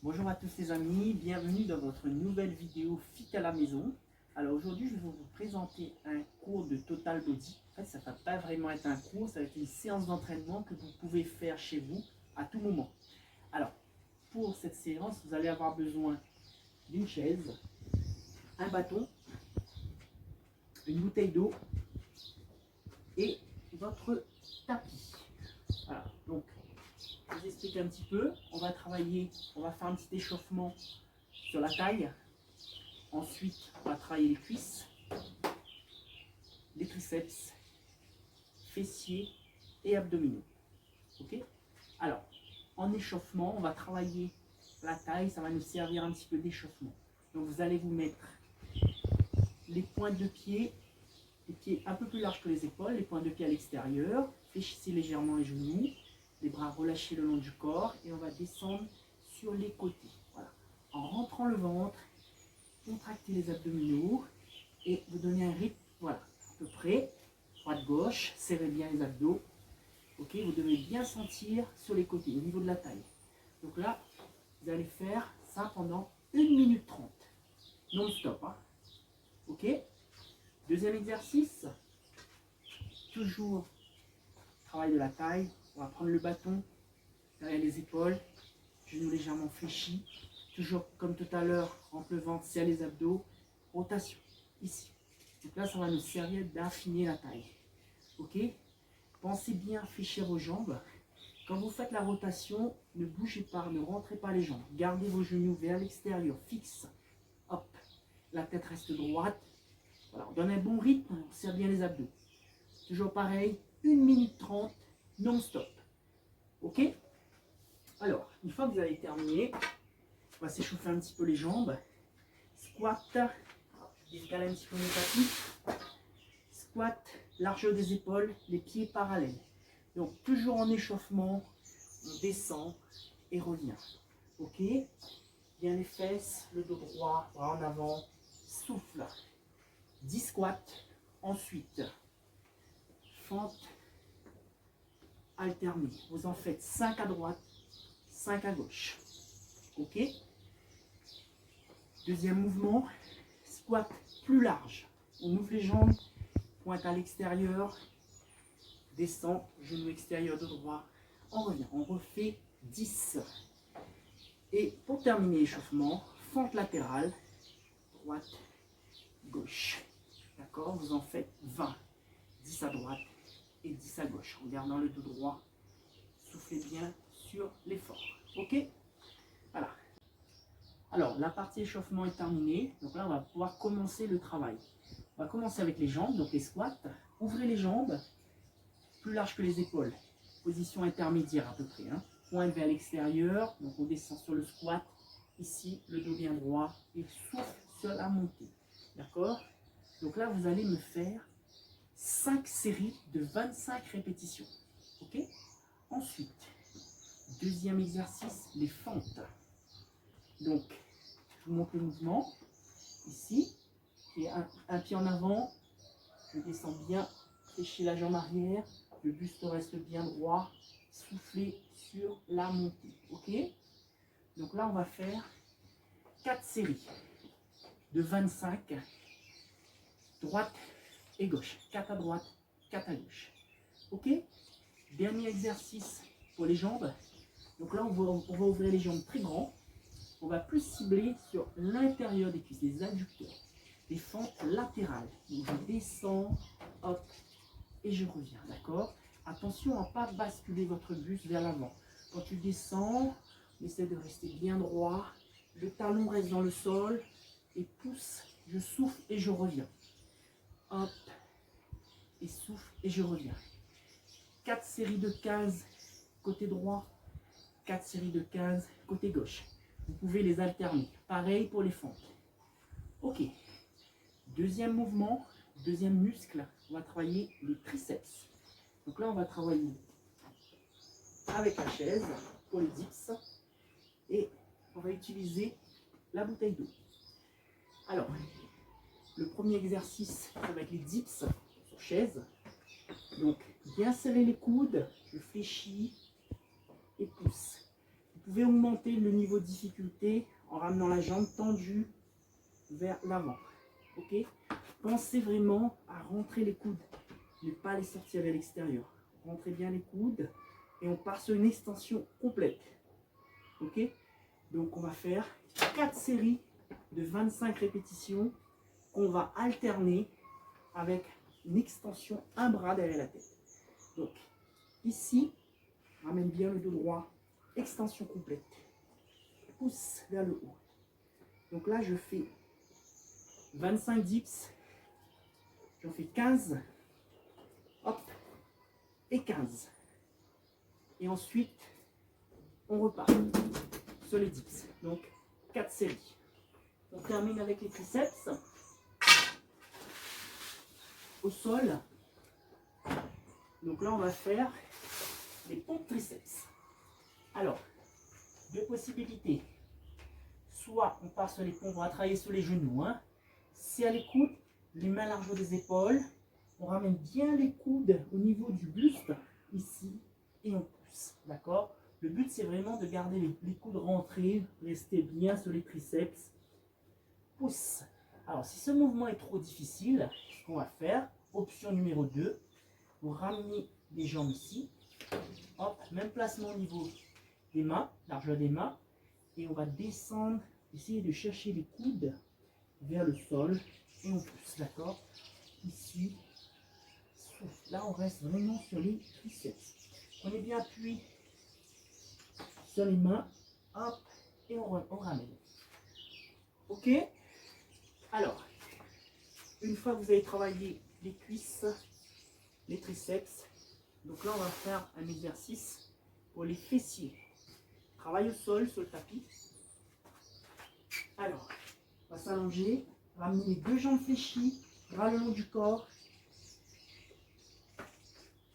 Bonjour à tous les amis, bienvenue dans votre nouvelle vidéo Fit à la maison. Alors aujourd'hui je vais vous présenter un cours de Total Body. En fait ça ne va pas vraiment être un cours, ça va être une séance d'entraînement que vous pouvez faire chez vous à tout moment. Alors pour cette séance vous allez avoir besoin d'une chaise, un bâton, une bouteille d'eau et votre tapis. Voilà, donc je vous explique un petit peu. On va travailler, on va faire un petit échauffement sur la taille. Ensuite, on va travailler les cuisses, les triceps, fessiers et abdominaux. Ok? Alors, en échauffement, on va travailler la taille. Ça va nous servir un petit peu d'échauffement. Donc, vous allez vous mettre les pointes de pied, les pieds un peu plus larges que les épaules, les pointes de pied à l'extérieur. Fléchissez légèrement les genoux. Les bras relâchés le long du corps et on va descendre sur les côtés. Voilà. En rentrant le ventre, contractez les abdominaux et vous donnez un rythme, voilà, à peu près, droite-gauche, serrez bien les abdos. Ok, vous devez bien sentir sur les côtés, au niveau de la taille. Donc là, vous allez faire ça pendant 1 minute 30, non-stop. Hein. Ok. Deuxième exercice, toujours travail de la taille. On va prendre le bâton derrière les épaules, genoux légèrement fléchis. Toujours comme tout à l'heure, rentre le ventre, serre les abdos, rotation, ici. Donc là, ça va nous servir d'affiner la taille. Ok? Pensez bien à fléchir vos jambes. Quand vous faites la rotation, ne bougez pas, ne rentrez pas les jambes. Gardez vos genoux vers l'extérieur, fixe. Hop, la tête reste droite. Voilà, on donne un bon rythme, on serre bien les abdos. Toujours pareil, 1 minute 30, non-stop. Ok? Alors, une fois que vous avez terminé, on va s'échauffer un petit peu les jambes. Squat, je décale un petit peu mon tapis. Squat, largeur des épaules, les pieds parallèles. Donc, toujours en échauffement, on descend et revient. Ok? Bien les fesses, le dos droit, bras en avant, souffle. 10 squats. Ensuite, fente alternée. Vous en faites 5 à droite, 5 à gauche. Ok? Deuxième mouvement, squat plus large. On ouvre les jambes, pointe à l'extérieur, descend, genou extérieur de droit, on revient. On refait 10. Et pour terminer l'échauffement, fente latérale, droite, gauche. D'accord? Vous en faites 20. 10 à droite et 10 à gauche. En gardant le dos droit, soufflez bien sur l'effort. Ok? Voilà. Alors, la partie échauffement est terminée. Donc là, on va pouvoir commencer le travail. On va commencer avec les jambes, donc les squats. Ouvrez les jambes, plus larges que les épaules. Position intermédiaire à peu près. Hein. Pointe vers l'extérieur, donc on descend sur le squat. Ici, le dos bien droit et souffle sur la montée. D'accord? Donc là, vous allez me faire 5 séries de 25 répétitions. Ok? Ensuite, deuxième exercice, les fentes. Donc, je vous montre le mouvement. Ici, et un pied en avant, je descends bien, fléchis la jambe arrière, le buste reste bien droit, soufflez sur la montée. Ok? Donc là, on va faire 4 séries de 25, droite et gauche. 4 à droite, 4 à gauche. Ok? Dernier exercice pour les jambes. Donc là, on va ouvrir les jambes très grand. On va plus cibler sur l'intérieur des cuisses, les adducteurs. Les fentes latérales. Donc je descends, hop, et je reviens, d'accord? Attention à ne pas basculer votre buste vers l'avant. Quand tu descends, on essaie de rester bien droit. Le talon reste dans le sol. Et pousse, je souffle et je reviens. Hop, et souffle et je reviens. 4 séries de 15 côté droit, 4 séries de 15 côté gauche. Vous pouvez les alterner. Pareil pour les fentes. Ok. Deuxième mouvement, deuxième muscle, on va travailler les triceps. Donc là, on va travailler avec la chaise pour les dips. Et on va utiliser la bouteille d'eau. Alors, le premier exercice avec les dips sur chaise. Donc, bien serrer les coudes, je fléchis et pousse. Vous pouvez augmenter le niveau de difficulté en ramenant la jambe tendue vers l'avant. Ok? Pensez vraiment à rentrer les coudes, ne pas les sortir vers l'extérieur. Rentrez bien les coudes et on part sur une extension complète. Ok? Donc on va faire 4 séries de 25 répétitions qu'on va alterner avec une extension, un bras derrière la tête. Donc ici, ramène bien le dos droit, extension complète. Pousse vers le haut. Donc là, je fais 25 dips. J'en fais 15. Hop. Et 15. Et ensuite, on repart sur les dips. Donc, 4 séries. On termine avec les triceps. Au sol. Donc là, on va faire des pompes triceps. Alors, deux possibilités. Soit on part sur les pompes, on va travailler sur les genoux. Hein. Si à l'écoute, les mains larges des épaules, on ramène bien les coudes au niveau du buste, ici, et on pousse. D'accord? Le but, c'est vraiment de garder les coudes rentrés, rester bien sur les triceps. Pousse. Alors, si ce mouvement est trop difficile, ce qu'on va faire, option numéro 2, vous ramenez les jambes ici. Hop, même placement au niveau des mains, largeur des mains. Et on va descendre, essayer de chercher les coudes vers le sol. Et on pousse, d'accord? Ici, souffle. Là, on reste vraiment sur les triceps. Prenez bien appui sur les mains. Hop, et on ramène. Ok? Alors, une fois que vous avez travaillé les cuisses, les triceps, donc là, on va faire un exercice pour les fessiers. Travail au sol, sur le tapis. Alors, on va s'allonger, ramener les deux jambes fléchies, bras le long du corps.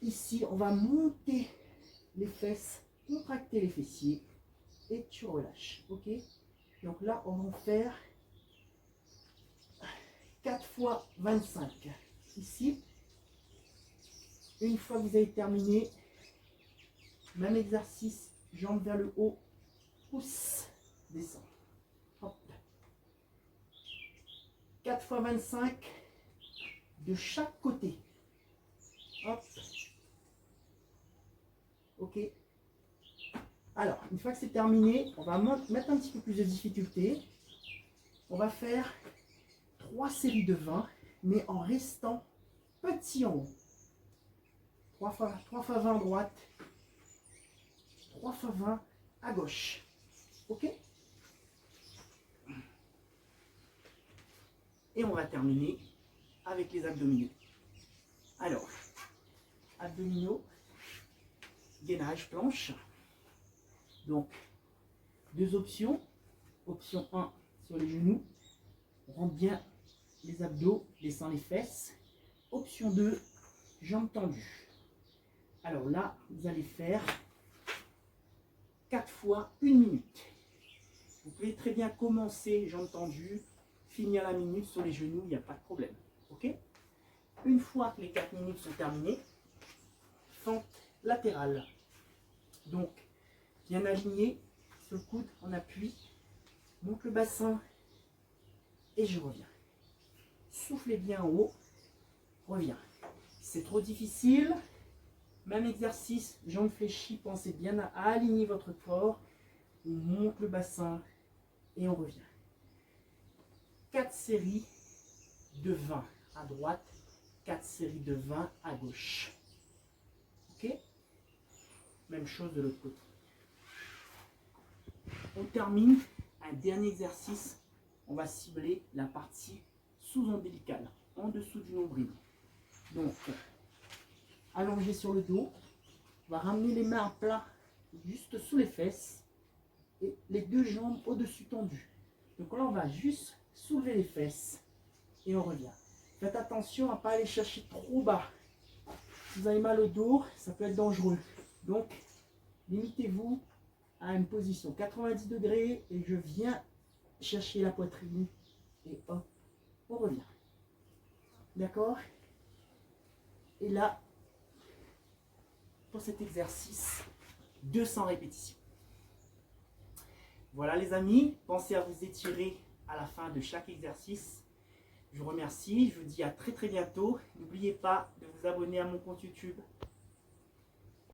Ici, on va monter les fesses, contracter les fessiers et tu relâches. Ok? Donc là, on va en faire 4 fois 25. Ici, une fois que vous avez terminé, même exercice, jambes vers le haut, pousse, descend. Hop. 4 fois 25 de chaque côté. Hop. Ok. Alors, une fois que c'est terminé, on va mettre un petit peu plus de difficulté. On va faire 3 séries de 20, mais en restant petit en haut. 3 fois 20 à droite, 3 fois 20 à gauche. Ok? Et on va terminer avec les abdominaux. Alors, abdominaux, gainage, planche. Donc, deux options. Option 1 sur les genoux. On rentre bien les abdos, descend les fesses. Option 2, jambes tendues. Alors là, vous allez faire 4 fois 1 minute. Vous pouvez très bien commencer jambes tendues, finir la minute sur les genoux, il n'y a pas de problème. Ok? Une fois que les 4 minutes sont terminées, fente latérale. Donc, bien aligné sur le coude, on appuie, monte le bassin et je reviens. Soufflez bien en haut, reviens. C'est trop difficile, même exercice, jambes fléchies, pensez bien à aligner votre corps. On monte le bassin et on revient. 4 séries de 20 à droite, 4 séries de 20 à gauche. Ok? Même chose de l'autre côté. On termine un dernier exercice. On va cibler la partie sous-ombilicale, en dessous du nombril. Donc, allongé sur le dos, on va ramener les mains à plat, juste sous les fesses, et les deux jambes au-dessus tendues. Donc là, on va juste soulever les fesses, et on revient. Faites attention à ne pas aller chercher trop bas. Si vous avez mal au dos, ça peut être dangereux. Donc, limitez-vous à une position 90 degrés, et je viens chercher la poitrine, et hop, on revient. D'accord? Et là, pour cet exercice, 200 répétitions. Voilà les amis, pensez à vous étirer à la fin de chaque exercice. Je vous remercie, je vous dis à très bientôt. N'oubliez pas de vous abonner à mon compte YouTube